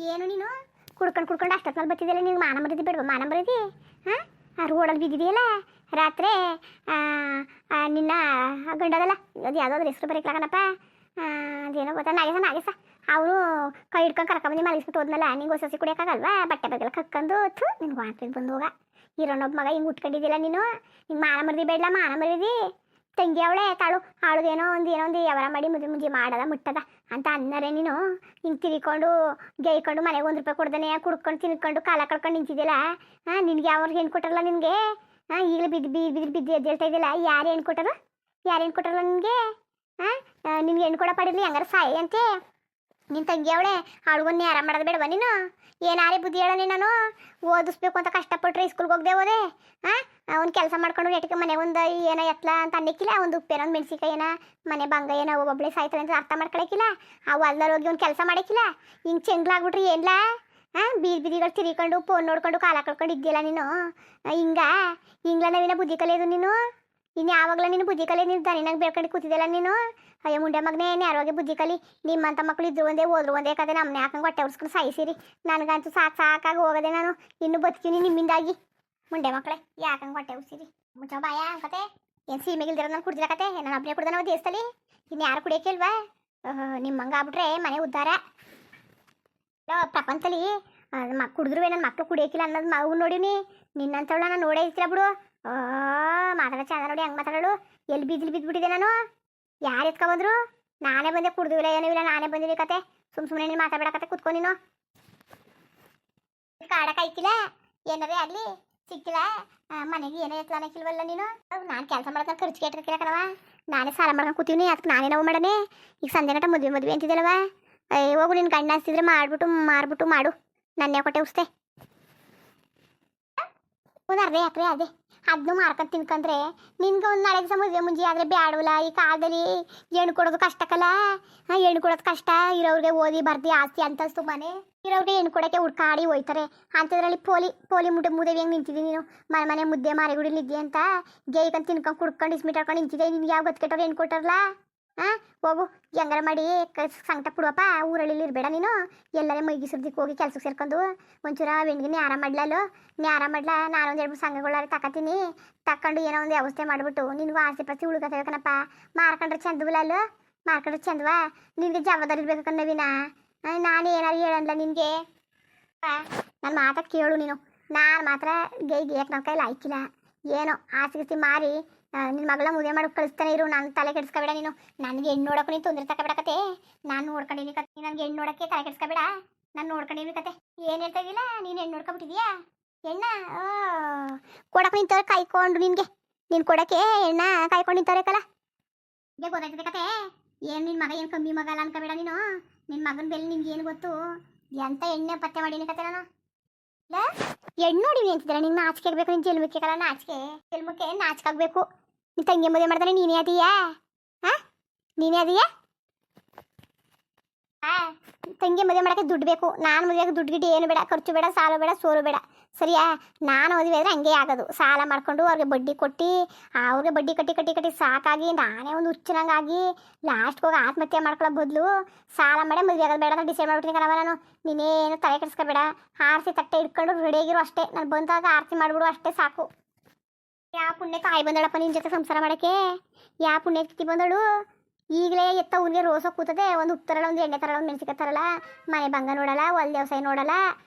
ಏನು ನೀನು ಕುಡ್ಕೊಂಡು ಅಷ್ಟೊತ್ತಲ್ಲಿ ಬರ್ತಿದ್ದಿಲ್ಲ, ನಿನ್ಗೆ ಮಾನ ಮರಿದಿ ಬೇಡವಾ? ಮಾನ ಮರಿದಿ ಹಾಂ? ಆ ರೋಡಲ್ಲಿ ಬಿದ್ದಿದೆಯಲ್ಲ ರಾತ್ರಿ, ನಿನ್ನ ಗಂಡದಲ್ಲ ಅದು ಯಾವುದಾದ್ರು ಹೆಸರು ಬರೀಕ್ಲಾಗನಪ್ಪ, ಅದೇನೋ ಗೊತ್ತಾ, ನಾಗೇಶ ಅವನು ಕೈ ಹಿಡ್ಕೊಂಡು ಕರ್ಕೊಂಬಂದು ಮಲಗಿಸ್ಬಿಟ್ಟು ಹೋದ್ನಲ್ಲ. ನಿಂಗೆ ಹೊಸ ಕುಡಿಯೋಕ್ಕಾಗಲ್ವಾ? ಬಟ್ಟೆ ಬಗ್ಗೆಲ್ಲ ಕಕ್ಕೊಂಡು ನಿನ್ಗೆ ವಾಂತಿಗೆ ಬಂದು ಹೋಗ. ಇರೋನೊಬ್ಬ ಮಗ ಹಿಂಗೆ ಉಟ್ಕೊಂಡಿದ್ದಿಲ್ಲ ನೀನು, ಹಿಂಗೆ ಮಾನ ಮರಿದಿ ಬೇಡಲ್ಲ, ಮಾನ ಮರಿದಿ. ತಂಗಿ ಅವಳೆ ತಾಳು ಅವಳದೇನೋ ಒಂದು ಯಾವಾರ ಮಾಡಿ ಮುಂಜಿ ಮಾಡದ ಮುಟ್ಟದ ಅಂತ ಅನ್ನರೇ ನೀನು ಹಿಂಗೆ ತಿರ್ಕೊಂಡು ಗೈಕೊಂಡು ಮನೆಗೆ 1 ರೂಪಾಯಿ ಕೊಡ್ದಾನೆ ಕುಡ್ಕೊಂಡು ತಿನ್ಕೊಂಡು ಕಾಲ ಕಳ್ಕೊಂಡು ನಿಂತಿದ್ದಿಲ್ಲ. ನಿನ್ಗೆ ಯಾವ್ರಿಗೆ ಹೆಣ್ಣು ಕೊಟ್ಟರಲ್ಲ ನಿನಗೆ? ಈಗಲೇ ಬಿದ್ದು ಎದ್ದೇಳ್ತಾ ಇದ್ದಿಲ್ಲ. ಯಾರು ಹೆಣ್ಣು ಕೊಟ್ಟರಲ್ಲ ನಿನಗೆ? ನಿನ್ಗೆ ಹೆಣ್ಣು ಕೊಡೋ ಪಡಿರ್ಲಿ ಹಂಗಾರೆ ಸಾಯಿ ಅಂತೆ. ನಿನ್ನ ತಂಗಿ ಅವಳೆ ಅವಳಿಗೊಂದು ನೇರ ಮಾಡೋದು ಬೇಡವ ನೀನು? ಏನಾರೇ ಬುದ್ಧಿ ಹೇಳ ನಾನು ಓದಿಸ್ಬೇಕು ಅಂತ ಕಷ್ಟಪಟ್ಟರೆ ಸ್ಕೂಲ್ಗೆ ಹೋಗದೆ ಅವ್ನು ಕೆಲಸ ಮಾಡ್ಕೊಂಡು ನೆಟ್ಗೆ ಮನೆ ಒಂದು ಏನೋ ಎತ್ತಲ ಅಂತ ಅನ್ನಕ್ಕಿಲ್ಲ, ಒಂದು ಉಪ್ಪೇನೋ ಒಂದು ಮೆಣಸಿಕಾಯಿ ಏನೋ ಮನೆ ಬಂಗ ಏನೋ ಒಬ್ಬಳೆ ಸಾಯ್ತಾರೆ ಅಂತ ಅರ್ಥ ಮಾಡ್ಕೊಳಕ್ಕಿಲ್ಲ. ಆ ಹೊಲ್ದಲ್ಲಿ ಹೋಗಿ ಅವ್ನು ಕೆಲಸ ಮಾಡೋಕ್ಕಿಲ್ಲ. ಹಿಂಗೆ ಚೆಂಗ್ಲಾಗ್ಬಿಟ್ರಿ ಏನ್ಲ? ಬೀದಿಗಳು ತಿರ್ಕೊಂಡು ಫೋನ್ ನೋಡ್ಕೊಂಡು ಕಾಲ ಕಳ್ಕೊಂಡು ಇದ್ದಿಲ್ಲ ನೀನು. ಹಿಂಗ್ಲ ನವೀನ ಬುದ್ಧಿ ಕಲಿಯೋದು ನೀನು. ಇನ್ನು ಯಾವಾಗಲ ನೀನು ಬುದ್ಧಿ ಕಲಿ? ನೀನು ದನಿನಾಗ ಬೇಡ್ಕೊಂಡು ಕೂತಿದ್ದಲ್ಲ ನೀನು. ಅಯ್ಯೋ ಮುಂಡೆ ಮಗನೇ, ಯಾರೋಗೆ ಬುದ್ಧಿ ಕಲಿ. ನಿಮ್ಮಂಥ ಮಕ್ಕಳು ಇದ್ರು ಒಂದೇ ಹೋದ್ರು ಒಂದೇ ಕತೆ. ನಮ್ಮನೆ ಹಾಕಂಗೆ ಹೊಟ್ಟೆ ಉರ್ಸ್ಕೊಂಡು ಸಾಯಿಸಿರಿ. ನನಗಂತೂ ಸಾಕಾಗಿ ಹೋಗದೆ. ನಾನು ಇನ್ನೂ ಬದುಕಿನಿ ನಿಮ್ಮಿಂದಾಗಿ. ಮುಂಡೆ ಮಕ್ಕಳೇ ಯಾಕಂಗೆ ಹೊಟ್ಟೆ ಉರ್ಸಿರಿ? ಮುಚ್ಚ ಬಾಯ ಕತೆ. ಏನು ಸೀಮೆಗಿಲ್ದಿರೋ ನಾನು ಕುಡ್ದಿರ ಕತೆ? ನಾನು ಒಬ್ಬನೇ ಕುಡ್ದ ನಾವು ದೇಶದಲ್ಲಿ, ಇನ್ನು ಯಾರು ಕುಡಿಯೋಕ್ಕಿಲ್ವಾ? ನಿಮ್ಮಂಗೆ ಆಗ್ಬಿಟ್ರೆ ಮನೆ ಉದ್ಧಾರ. ಪ್ರಪಂಚದಲ್ಲಿ ಕುಡಿದ್ರು ನನ್ನ ಮಕ್ಕಳು ಕುಡಿಯೋಕ್ಕಿಲ್ಲ ಅನ್ನೋದು ಮಗು ನೋಡಿನಿ. ನಿನ್ನಂತವಳ ನಾನು ನೋಡೇ ಇರ್ತಿಲ್ಲ ಬಿಡು. ಮಾತಾಡೋ ಚಂದ ನೋಡಿ ಹೆಂಗೆ ಮಾತಾಡೋಳು. ಎಲ್ಲಿ ಬಿದ್ದುಬಿಟ್ಟಿದೆ ನಾನು? ಯಾರು ಎತ್ಕೊಬಂದ್ರು? ನಾನೇ ಬಂದೆ, ಕುಡ್ದಿಲ್ಲ ಏನೂ ಇಲ್ಲ, ನಾನೇ ಬಂದಿರಿ ಕತೆ. ಸುಮ್ಮನೆ ನೀನು ಮಾತಾಡಬೇಡಕತ್ತೆ, ಕುತ್ಕೊ ನೀನು. ಕಾಡಕ್ಕೆ ಐಕಿಲ್ಲ ಏನಾರೇ ಆಗಲಿ ಸಿಕ್ಕಿಲ್ಲ, ಮನೆಗೆ ಏನೋ ಎತ್ತಲ ಅನ್ನಕ್ಕಿಲ್ವಲ್ಲ ನೀನು? ನಾನು ಕೆಲಸ ಮಾಡ್ಕೊಂಡು ಖರ್ಚಿಗೆ ಇಟ್ಟಿರ್ಕಿಲ್ಲ ಕಣವ. ನಾನೇ ಸಾಲ ಮಾಡ್ಕೊಂಡು ಕೂತೀವಿ, ಅದಕ್ಕೆ ನಾನೇ ನಾವು ಮಾಡನೆ. ಈಗ ಸಂಜೆ ಗಂಟ ಮದುವೆ ಅಂತಿದ್ದಲ್ಲವ. ಹೋಗು, ನಿನ್ನ ಗಂಡ ಅನಿಸ್ತಿದ್ರೆ ಮಾರ್ಬಿಟ್ಟು ಮಾಡು. ನನ್ನೇ ಕೊಟ್ಟೆ ಉಸ್ತೆ ಒಂದು ಅರ್ಧ ಎಕರೆ ಅದೇ, ಅದನ್ನು ಮಾರ್ಕೊಂಡು ತಿನ್ಕೊಂಡ್ರೆ ನಿನ್ಗೆ ಒಂದು ನಾಳೆಗೆ ಮದುವೆ ಮುಂಜಿ ಆದರೆ ಬ್ಯಾಡವಲ್ಲ. ಈ ಕಾಲದಲ್ಲಿ ಹೆಣ್ಣು ಕೊಡೋದು ಕಷ್ಟಕ್ಕಲ್ಲ. ಹೆಣ್ಣು ಕೊಡೋದು ಕಷ್ಟ. ಇರೋರಿಗೆ ಓದಿ ಬರ್ದಿ ಆಸ್ತಿ ಅಂತಸ್ತು ಮನೆ ಇರೋರಿಗೆ ಹೆಣ್ಣು ಕೊಡೋಕ್ಕೆ ಹುಡ್ಕಾಡಿ ಹೋಯ್ತಾರೆ. ಅಂಥದ್ರಲ್ಲಿ ಪೋಲಿ ಮುದೇವಿ ಹೆಂಗೆ ನಿಂತಿದ್ದೀನಿ ನೀನು? ಮನೆ ಮುದ್ದೆ ಮಾರಿಗುಡಿಲಿ ಇದ್ದಿ ಅಂತ ಗೇಯ್ಕೊಂಡು ತಿನ್ಕೊಂಡು ಕುಡ್ಕೊಂಡು ಇಸ್ಮಿಟ್ ಹಾಕೊಂಡು ನಿಂತಿದ್ದೆ. ನಿನ್ಗೆ ಯಾವ ಗೊತ್ಕೆಟ್ಟವ್ರು ಹೆಣ್ಣು ಕೊಟ್ಟಾರಲ್ಲ? ಹೋಗು, ಹೆಂಗಾರ ಮಾಡಿ ಸಂಕಟ ಪುಡುವಪ್ಪ. ಊರಲ್ಲಿ ಇರಬೇಡ ನೀನು. ಎಲ್ಲರೇ ಮೈಗಿಸಿರ್ದಿಕ್ಕೆ ಹೋಗಿ ಕೆಲ್ಸಕ್ಕೆ ಸೇರ್ಕೊಂಡು ಒಂಚೂರ ಬೆಣ್ಣಿಗೆ ನ್ಯಾರ ಮಾಡ್ಲಲ್ಲೋ. ನಾನೊಂದು 2 ಸಂಘಗಳಾರೆ ತಕೊಂಡು ಏನೋ ಒಂದು ವ್ಯವಸ್ಥೆ ಮಾಡಿಬಿಟ್ಟು ನಿನಗೂ ಆಸೆ ಪಾಸ್ತಿ ಉಳ್ಕೊತೇವೆ ಮಾರ್ಕೊಂಡ್ರೆ ಚಂದವಲ್ಲೋ? ಮಾರ್ಕೊಂಡ್ರೆ ಚಂದವಾ? ನಿನಗೆ ಜವಾಬ್ದಾರಿ ಇರ್ಬೇಕು ನವೀನ. ನಾನು ಏನಾರು ಹೇಳಲ್ಲ ನಿನಗೆ. ನನ್ನ ಮಾತಾ ಕೇಳು ನೀನು. ನಾನು ಮಾತ್ರ ಗೇಯಕ್ಕೆ ನನ್ನ ಕೈಲಿ ಆಯ್ಕಿಲ್ಲ. ಏನೋ ಆಸೆ ಮಾರಿ ನಿನ್ನ ಮಗಳ ಮದುವೆ ಮಾಡಿ ಕಳಿಸ್ತಾನೆ ಇರು. ನಾನು ತಲೆ ಕೆಡಿಸ್ಕೊಬೇಡ ನೀನು. ನನಗೆ ಹೆಣ್ಣು ನೋಡೋಕೆ ನೀನು ತೊಂದರೆ ತಗೋಬೇಡಕತೆ. ನಾನು ನೋಡ್ಕೊಂಡಿನಿ ಕತೆ. ನನಗೆ ಹೆಣ್ಣು ನೋಡೋಕ್ಕೆ ತಲೆ ಕೆಡಿಸ್ಕೊಬೇಡ. ನಾನು ನೋಡ್ಕೊಂಡಿನಿ ಕತೆ. ಏನು ಹೇಳ್ತಾ ಇದ್ದಿಲ್ಲ? ನೀನು ಹೆಣ್ಣು ನೋಡ್ಕೊಬಿಟ್ಟಿದ್ಯಾ? ಹೆಣ್ಣ ಕೊಡಕ್ಕೆ ನಿಂತವ್ರೆ ಕಾಯ್ಕೊಂಡು. ನೀನು ಕೊಡೋಕ್ಕೆ ಹೆಣ್ಣ ಕಾಯ್ಕೊಂಡು ನಿಂತವ್ರೇಕಲ್ಲ. ಹೀಗೆ ಗೊತ್ತಾಯ್ತದೆ ಕತೆ. ಏನು ನಿನ್ನ ಮಗ ಏನು ಕಮ್ಮಿ ಮಗ ಅಲ್ಲ ಅನ್ಕೋಬೇಡ ನೀನು. ನಿನ್ನ ಮಗನ ಬೆಲೆ ನಿನ್ಗೆ ಏನು ಗೊತ್ತು? ಎಂತ ಎಣ್ಣೆ ಪತ್ತೆ ಮಾಡೀನಿ ಕತೆ ನಾನು. ಇಲ್ಲ ಹೆಣ್ಣು ನೋಡಿವಿ ಅಂತಿದ್ದೀರ? ನಿಂಗೆ ನಾಚಿಕೆ ಆಗಬೇಕು. ನಿನ್ನ ಜಲ್ಮಕ್ಕೆಲ್ಲ ಜಲ್ಮಕ್ಕೆ ನಾಚಿಕಾಗಬೇಕು. ನಿನ್ನ ತಂಗಿ ಮದುವೆ ಮಾಡ್ತಾರೆ ನೀನೇ ಅದೀಯಾ? ನೀನೇ ಅದೀಯಾ? ತಂಗಿ ಮದುವೆ ಮಾಡೋಕ್ಕೆ ದುಡ್ಡು ಬೇಕು. ನಾನು ಮದುವೆಗೆ ದುಡ್ಡು ಗಿಡ್ಡು ಏನು ಬೇಡ, ಖರ್ಚು ಬೇಡ, ಸಾಲ ಬೇಡ, ಸೋರು ಬೇಡ. ಸರಿಯಾ? ನಾನು ಮದುವೆ ಆದರೆ ಹಂಗೆ ಆಗೋದು. ಸಾಲ ಮಾಡ್ಕೊಂಡು ಅವ್ರಿಗೆ ಬಡ್ಡಿ ಕೊಟ್ಟು ಅವ್ರಿಗೆ ಬಡ್ಡಿ ಕಟ್ಟಿ ಸಾಕಾಗಿ ನಾನೇ ಒಂದು ಹುಚ್ಚನಂಗಾಗಿ ಲಾಸ್ಟ್ಗೆ ಹೋಗಿ ಆತ್ಮಹತ್ಯೆ ಮಾಡ್ಕೊಳ್ಳೋ ಬದಲು ಸಾಲ ಮಾಡೇ ಮದುವೆ ಆಗೋದು ಬೇಡ ಅಂತ ಡಿಸೈಡ್ ಮಾಡ್ಬಿಟ್ಟಿನಿ ಕಣವ ನಾನು. ನೀನೇನು ತಲೆ ಕೆಡಿಸ್ಕೋಬೇಡ. ಆರತಿ ತಟ್ಟೆ ಇಟ್ಕೊಂಡು ರೆಡಿಯಾಗಿರೋ ಅಷ್ಟೇ. ನಾನು ಬಂದಾಗ ಆರತಿ ಮಾಡಿಬಿಡು ಅಷ್ಟೇ ಸಾಕು. ಯಾವ ಪುಣ್ಯಕ್ಕೆ ತಾಯಿ ಬಂದಳಪ್ಪ ನಿನ್ನ ಜೊತೆ ಸಂಸಾರ ಮಾಡೋಕ್ಕೆ? ಯಾವ ಪುಣ್ಯಕ್ಕೆ ಬಂದಳು? ಈಗಲೇ ಎತ್ತ ಊರಿಗೆ ರೋಸೋ ಕೂತದೆ. ಒಂದು ಉಪ್ಪು ತರಲ್ಲ, ಒಂದು ಎಣ್ಣೆ ತರಲ್ಲ, ಒಂದು ಮೆಣಸಿಕಾಯಿ ತರಲ್ಲ, ಮನೆ ಭಂಗ ನೋಡಲ್ಲ, ಹೊಲ ವ್ಯವಸಾಯ ನೋಡಲ್ಲ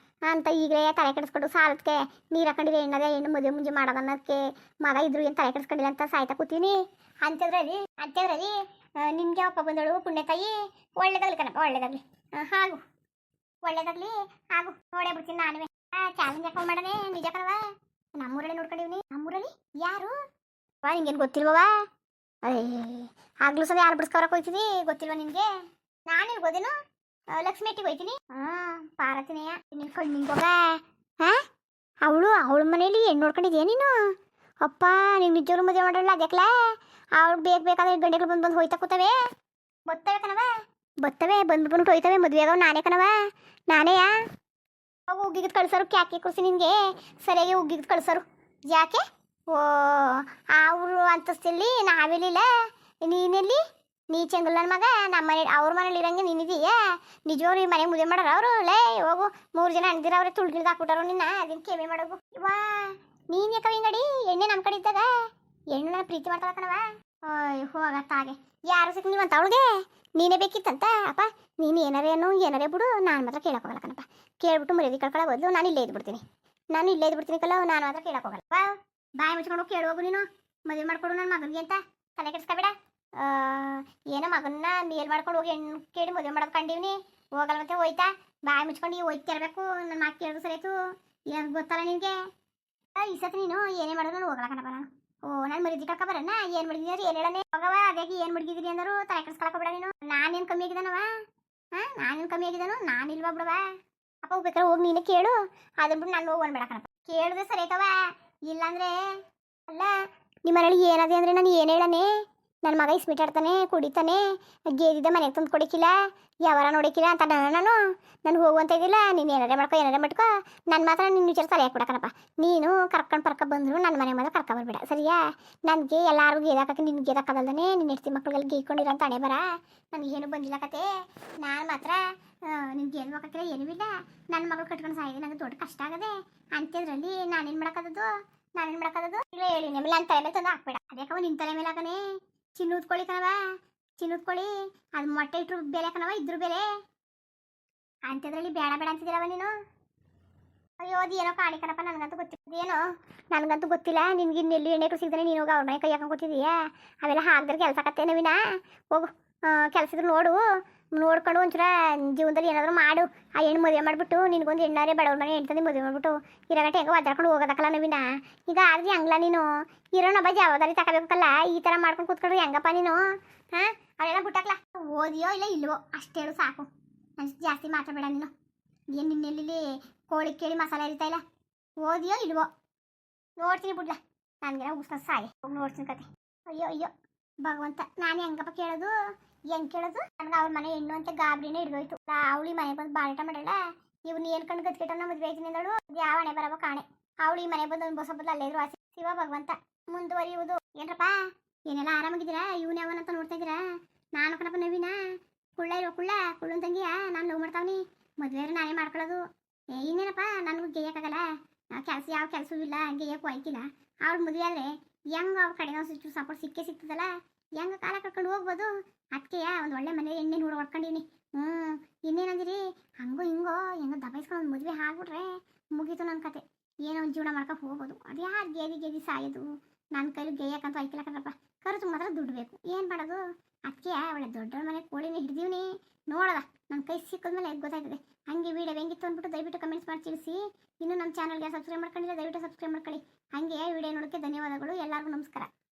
ಅಂತ ಈಗಲೇ ತಲೆ ಕೆಡಿಸ್ಕೊಂಡು ಸಾಲಕ್ಕೆ ನೀರು ಹಾಕೊಂಡಿದ್ರೆ ಹೆಣ್ಣು ಮದುವೆ ಮುಂಜೆ ಮಾಡೋದು ಅನ್ನೋದಕ್ಕೆ ಮಗ ಇದ್ರು ಏನು ತಲೆ ಕೆಡಿಸ್ಕೊಂಡಿಲ್ಲ ಅಂತ ಸಾಯ್ತಾ ಕೂತೀನಿ. ಅಂಥದ್ರಲ್ಲಿ ನಿನ್ಗೆ ಅಪ್ಪ ಬಂದಳು ಪುಣ್ಯ ತಾಯಿ. ಒಳ್ಳೇದಾಗಲಿ ಕಣಪ್ಪ, ಒಳ್ಳೇದಾಗಲಿ. ಒಳ್ಳೇದಾಗಲಿ ಆಗು. ನೋಡೇ ಬಿಡ್ತೀನಿ ನಾನುವೇ. ಚಾಲೆಂಜ್ ಯಾಕೆ ಮಾಡನೆ? ನಿಜ ಕಣವ. ನಮ್ಮೂರಲ್ಲಿ ನೋಡ್ಕೊಂಡಿವ್ನಿ. ನಮ್ಮೂರಲ್ಲಿ ಯಾರು ನಿಂಗೇನು ಗೊತ್ತಿಲ್ವವ? ಆಗ್ಲೂ ಸಲ ಯಾರು ಬಿಡಿಸ್ಕೊರಕ್ಕೆ ಹೋಗ್ತೀನಿ ಗೊತ್ತಿಲ್ವ ನಿನಗೆ? ನಾನು ಇರ್ಬೋದೇನು? ಲಕ್ಷ್ಮಿ ಅಟ್ಟಿಗೆ ಹೋಗ್ತೀನಿ. ಪಾರತಿನೇಯ ನಿನ್ನ ಕಣ್ಣಿಂಗೋಗ. ಅವಳ ಮನೇಲಿ ಹೆಣ್ಣು ನೋಡ್ಕೊಂಡಿದ್ಯಾ ನೀನು? ಅಪ್ಪ ನೀವು ನಿಜವ್ರು ಮದುವೆ ಮಾಡಲ್ಲ ಅದಕ್ಲ? ಅವ್ಳು ಬೇಕಾದ್ರೆ ಗಂಡೆಗಳು ಬಂದು ಹೋಯ್ತಾ ಕೂತವೆ. ಬರ್ತವೆ ಕಣವ, ಬರ್ತವೆ. ಬಂದ್ಬಿಟ್ಟು ಹೋಯ್ತವೆ. ಮದುವೆ ಆಗವ ನಾನೇ ಕಣವ, ನಾನೇಯಾ? ಅವು ಉಗ್ಗಿಗೆ ಕಳ್ಸೋರು ಕ್ಯಾಕೆ ಕುರ್ಸಿ ನಿನಗೆ ಸರಿಯಾಗಿ ಉಗ್ಗಿಗೆ ಕಳ್ಸೋರು ಯಾಕೆ? ಓ ಅವರು ಅಂತಸ್ತಿಲ್ಲಿ ನಾವೆಲ್ಲಿಲ್ಲ, ನೀನೆಲ್ಲಿ? ನೀ ಚೆಂಗಲ್ ನನ್ನ ಮಗ ನಮ್ಮ ಮನೆ ಅವ್ರ ಮನೇಲಿ ಇರಂಗೆ ನೀನಿದೀಯ ನಿಜವ್ರು ಈ ಮನೆಗೆ ಮುದ್ದೆ ಮಾಡಾರ ಅವರು ಲೇ ಹೋಗು 3 ಜನ ಅಣ್ದಿರ ಅವ್ರೆ ತುಳ್ಗಿಳ್ದು ಹಾಕ್ಬಿಟ್ಟಾರು ನಿನ್ನ ಅದನ್ನ ಕೆಮ್ಮೆ ಮಾಡೋಗು ವಾ ನೀನ್ ಯಾಕವ ಹಿಂಗಡಿ ಎಣ್ಣೆ ನಮ್ಮ ಕಡೆ ಇದ್ದಾಗ ಹೆಣ್ಣು ನನ್ನ ಪ್ರೀತಿ ಮಾಡ್ತಾಳ ಕಣವ ಹೋಗತ್ತಾಗೆ ಯಾರು ಸಿಕ್ ನೀವಂತ ಅವಳಿಗೆ ನೀನೇ ಬೇಕಿತ್ತಂತ ಅಪ್ಪ ನೀನು ಏನಾರೇ ಬಿಡು ನಾನು ಮಾತ್ರ ಕೇಳಕ್ ಹೋಗಲ್ಲ ಕಣಪ್ಪ ಕೇಳ್ಬಿಟ್ಟು ಮರ್ಯಾದೆ ಕಳ್ಕೊಳ್ಳೋ ಬದಲು ನಾನು ಇಲ್ಲೇ ಇದ್ಬಿಡ್ತೀನಿ ಕಲ್ಲ ನಾನು ಮಾತ್ರ ಕೇಳಕ್ ಹೋಗಲ್ಲ ವಾ ಬಾಯಿ ಮುಚ್ಕೊಂಡು ಕೇಳುವಾಗ ನೀನು ಮದುವೆ ಮಾಡ್ಕೊಡು ನನ್ನ ಮಗನಿಗೆ ಅಂತ ತಲೆ ಕೆಡಿಸ್ಕೊಬೇಡ ಏನೋ ಮಗನ್ನ ಮೇಲ್ ಮಾಡ್ಕೊಂಡು ಹೋಗಿ ಹೆಣ್ಣು ಕೇಳಿ ಮದುವೆ ಮಾಡೋದು ಕಂಡೀವ್ನಿ ಹೋಗಲ್ಲ ಮತ್ತೆ ಹೋಯ್ತಾ ಬಾಯಿ ಮುಚ್ಕೊಂಡು ಈ ಹೋಯ್ತಾ ಇರಬೇಕು ನನ್ನ ಮಾತು ಕೇಳಿದ್ರು ಸರಿಯಾಯ್ತು ಏನು ಗೊತ್ತಲ್ಲ ನಿನಗೆ ಈ ಸತಿ ನೀನು ಏನೇ ಮಾಡಿದ್ರು ನಾನು ಹೋಗಲ್ಲ ಕಣಪ್ಪ ನಾನು ನಾನು ಮರಿದಿ ಕಳ್ಕೊ ಬರಣ್ಣ ಏನು ಮಡಗಿದ್ರಿ ಏನು ಹೇಳನೆ ಹೋಗವ ಅದಾಗಿ ಏನು ಮಡಗಿದ್ರಿ ಅಂದರು ತಲೆ ಕೆಡಿಸ್ಕೊಳಕ ಬಿಡ ನೀನು ನಾನೇನು ಕಮ್ಮಿ ಆಗಿದ್ದಾನವ ನಾನೇನು ಕಮ್ಮಿ ಆಗಿದ್ದಾನು ನಾನು ಇಲ್ವಾ ಬಿಡವ ಅಪ್ಪ ಬೇಕಾದ್ರೆ ಹೋಗಿ ನೀನು ಕೇಳು ಅದನ್ನ ಬಿಟ್ಟು ನಾನು ಹೋಗಿ ಬೇಡ ಕಣಪ್ಪ ಕೇಳಿದ್ರೆ ಸರಿ ಆಯ್ತವ ಇಲ್ಲಾಂದ್ರೆ ಅಲ್ಲ ನಿಮ್ಮ ಮನೇಲಿ ಏನದೆ ಅಂದರೆ ನಾನು ಏನು ಹೇಳನೆ ನನ್ನ ಮಗ ಇಸ್ಮಿಟ್ ಆಡ್ತಾನೆ ಕುಡಿತಾನೆ ಗೇದಿದ್ದ ಮನೆಗೆ ತಂದು ಕೊಡಕ್ಕಿಲ್ಲ ಯಾವಾರ ನೋಡಕ್ಕಿಲ್ಲ ಅಂತ ನಾನು ಹೋಗುವಂತ ಇದ್ದಿಲ್ಲ ನೀನು ಏನಾರೇ ಮಾಡ್ಕೊ ನನ್ನ ಮಾತ್ರ ನಿನ್ನ ವಿಚಾರ ತಲೆ ಹಾಕ್ಬಿಡಕನಪ್ಪ ನೀನು ಕರ್ಕೊಂಡು ಬಂದರು ನನ್ನ ಮನೆ ಮಾತ್ರ ಕರ್ಕೊಂಬರ್ಬೇಡ ಸರಿಯಾ ನನಗೆ ಎಲ್ಲರಿಗೂ ಗೇದಾಕಕ್ಕೆ ನಿನ್ಗೆ ಗೇದಾಕದಲ್ದೇ ನಿನ್ನ ಹೆಡ್ತಿ ಮಕ್ಳಿಗೆಲ್ಲ ಗೇಯ್ಕೊಂಡಿರೋ ಅಂತ ಹಣೆ ಬರ ನನಗೇನು ಬಂದಿಲ್ಲ ಕತೆ ನಾನು ಮಾತ್ರ ನಿನ್ಗೆ ಏನು ಹಾಕಿಲ್ಲ ಏನೂ ಇಲ್ಲ ನನ್ನ ಮಗಳು ಕಟ್ಕೊಂಡು ಸಾಯಿದೆ ನನಗೆ ದೊಡ್ಡ ಕಷ್ಟ ಆಗದೆ ಅಂತಿದ್ರಲ್ಲಿ ನಾನೇನು ಮಾಡೋಕ್ಕದ್ದು ಇಲ್ಲ ಹೇಳಿ ನಿಮ್ಮಲ್ಲ ನನ್ನ ತಲೆ ಮೇಲೆ ತಂದು ಹಾಕ್ಬೇಡ ಅದ್ಯಾಕವ ನಿನ್ನ ತಲೆ ಮೇಲೆ ಹಾಕನೆ ಚಿನ್ನ ಉತ್ಕೊಳ್ಳಿ ಕಣವ ಅದು ಮೊಟ್ಟೆ ಇಟ್ರು ಬೆಲೆ ಕಣವ ಇದ್ರು ಬೆಲೆ ಅಂತಿದ್ರಲ್ಲಿ ಬೇಡ ಅಂತಿದ್ದೀರವ ನೀನು ಅಯ್ಯೋ ಅದು ಏನೋ ಕಾಣಿ ಕಣಪ್ಪ ನನಗಂತೂ ಗೊತ್ತಿಲ್ಲ ನಿನ್ಗೆ ಇನ್ನೆಲ್ಲಿ ಎಣ್ಣೆ ಸಿಗ್ತಾನೆ ನೀನು ಹೋಗಿ ಅವ್ರ ಮನೆ ಕೈ ಹಾಕೊಂಡು ಕೂತಿದೀಯಾ ಅವೆಲ್ಲ ಹಾಕಿದ್ರೆ ಕೆಲಸ ಕತ್ತೆ ನವೀನ ಹೋಗು ಕೆಲಸದ್ರು ನೋಡ್ಕೊಂಡು ಒಂಚೂರ ಜೀವನದಲ್ಲಿ ಏನಾದರೂ ಮಾಡು ಆ ಹೆಣ್ಣು ಮದುವೆ ಮಾಡಿಬಿಟ್ಟು ನಿನಗೊಂದು ಹೆಣ್ಣಾರೇ ಬಡವ್ರ ಮನೆ ಹೆಣ್ತಂದು ಮದುವೆ ಮಾಡಿಬಿಟ್ಟು ಇರೋಗಟ್ಟೆ ಹೆಂಗೆ ಒದ್ದಾಡ್ಕೊಂಡು ಹೋಗೋದಕ್ಕಲ್ಲ ನವೀನ ಈಗ ಆದ್ರೆ ಹಂಗ್ಲ ನೀನು ಇರೋ ನಬ್ಬ ಜವಾಬ್ದಾರಿ ತಗೋಬೇಕಲ್ಲ ಈ ಥರ ಮಾಡ್ಕೊಂಡು ಕೂತ್ಕೊಂಡ್ರು ಹೆಂಗಪ್ಪ ನೀನು ಅವೆಲ್ಲ ಬಿಟ್ಟಾಕ್ಲ ಓದಿಯೋ ಇಲ್ಲ ಇಲ್ವೋ ಅಷ್ಟು ಹೇಳು ಸಾಕು ನಾನು ಜಾಸ್ತಿ ಮಾತಾಡಬೇಡ ನೀನು ಏನು ನಿನ್ನೆಲ್ಲಿ ಕೋಳಿ ಕೇಳಿ ಮಸಾಲೆ ಹರಿತಾ ಇಲ್ಲ ಓದಿಯೋ ಇಲ್ವೋ ನೋಡ್ತೀನಿ ಬಿಡ್ಲ ನನಗೆ ಉಸ್ನ ಸಾಯಿ ಹೋಗಿ ನೋಡ್ತೀನಿ ಕತೆ ಅಯ್ಯೋ ಭಗವಂತ ನಾನು ಹೆಂಗಪ್ಪ ಕೇಳೋದು ಹೆಂಗೆ ಕೇಳೋದು ನನಗೆ ಅವ್ರ ಮನೆ ಹೆಣ್ಣು ಅಂತ ಗಾಬರಿನೇ ಹಿಡಿದೋಯ್ತು ಅವಳಿ ಮನೆ ಬಂದು ಬಾಳಿಟ ಮಾಡಲ್ಲ ಇವ್ನು ಏನು ಕಣ್ಣು ಗತ್ಕೆಟ್ಟನ ಮದುವೆ ಆಯ್ತೀನಿ ಅಂದಳು ಯಾವ ಹಣೆ ಬರಬ ಕಾಣೆ ಅವಳಿ ಮನೆ ಬಂದು ಒಂದು ಬಸ್ ಬದಲು ಅಲ್ಲೇ ಇದ್ರು ಆಸೆ ಶಿವ ಭಗವಂತ ಮುಂದುವರಿಯುವುದು ಏನ್ರಪ್ಪ ಏನೆಲ್ಲ ಆರಾಮಾಗಿದ್ದೀರಾ ಇವನು ಯಾವನಂತ ನೋಡ್ತಾ ಇದ್ದೀರಾ ನಾನು ಕಣಪ್ಪ ನವೀನ ಕುಳ್ಳು ತಂಗಿಯ ನಾನು ಲವ್ ಮಾಡ್ತಾವ್ನಿ ಮದುವೆ ನಾನೇ ಮಾಡ್ಕೊಳ್ಳೋದು ಇನ್ನೇನಪ್ಪ ನನಗೂ ಗೆಯ್ಯಕ್ಕಾಗಲ್ಲ ಯಾವ ಕೆಲಸವೂ ಇಲ್ಲ ಗೆಯ್ಯಕ್ಕೂ ಆಯ್ತಿಲ್ಲ ಅವ್ರ ಮದುವೆ ಆದರೆ ಹೆಂಗೆ ಅವ್ರ ಕಡೆ ನಾವು ಸಪೋರ್ಟ್ ಸಿಗ್ತದಲ್ಲ ಹೆಂಗೆ ಕಾಲ ಕಳ್ಕೊಂಡು ಹೋಗ್ಬೋದು ಅದಕ್ಕೆ ಒಂದು ಒಳ್ಳೆ ಮನೆ ಎಣ್ಣೆ ನೋಡಿ ಹೊಡ್ಕೊಂಡಿನಿ ಇನ್ನೇನಂದಿರಿ ಹಂಗೋ ಹೆಂಗೋ ದಬಾಯಿಸ್ಕೊಂಡು ಒಂದು ಮದುವೆ ಆಗ್ಬಿಟ್ರೆ ಮುಗೀತು ನನ್ನ ಕತೆ ಏನೋ ಒಂದು ಜೀವನ ಮಾಡ್ಕೊಂಡು ಹೋಗ್ಬೋದು ಅದು ಯಾರು ಗೇದಿ ಸಾಯೋದು ನನ್ನ ಕೈಲಿ ಗೆಯ್ಯಕ್ಕಂತೂ ಆಯ್ತಿಲ್ಲ ಕಣಪ್ಪ ಖರ್ಚು ಮಾತ್ರ ದುಡ್ಡು ಬೇಕು ಏನು ಮಾಡೋದು ಅದಕ್ಕೆ ಒಳ್ಳೆ ದೊಡ್ಡ ಮನೆ ಕೋಳಿನ ಹಿಡ್ದೀವ್ನಿ ನೋಡೋದ ನನ್ನ ಕೈ ಸಿಕ್ಕಿದ್ಮೇಲೆ ಗೊತ್ತಾಯ್ತದೆ ಹಂಗೆ ವೀಡಿಯೋ ಹೆಂಗಿತ್ತು ಅಂದ್ಬಿಟ್ಟು ದಯವಿಟ್ಟು ಕಮೆಂಟ್ಸ್ ಮಾಡಿ ತಿಳಿಸಿ ಇನ್ನು ನಮ್ಮ ಚಾನಲ್ಗೆ ಸಬ್ಸ್ಕ್ರೈಬ್ ಮಾಡ್ಕೊಂಡಿಲ್ಲ ದಯವಿಟ್ಟು ಸಬ್ಸ್ಕ್ರೈಬ್ ಮಾಡ್ಕೊಳ್ಳಿ ಹಾಗೆ ವಿಡಿಯೋ ನೋಡೋಕ್ಕೆ ಧನ್ಯವಾದಗಳು ಎಲ್ಲರಿಗೂ ನಮಸ್ಕಾರ.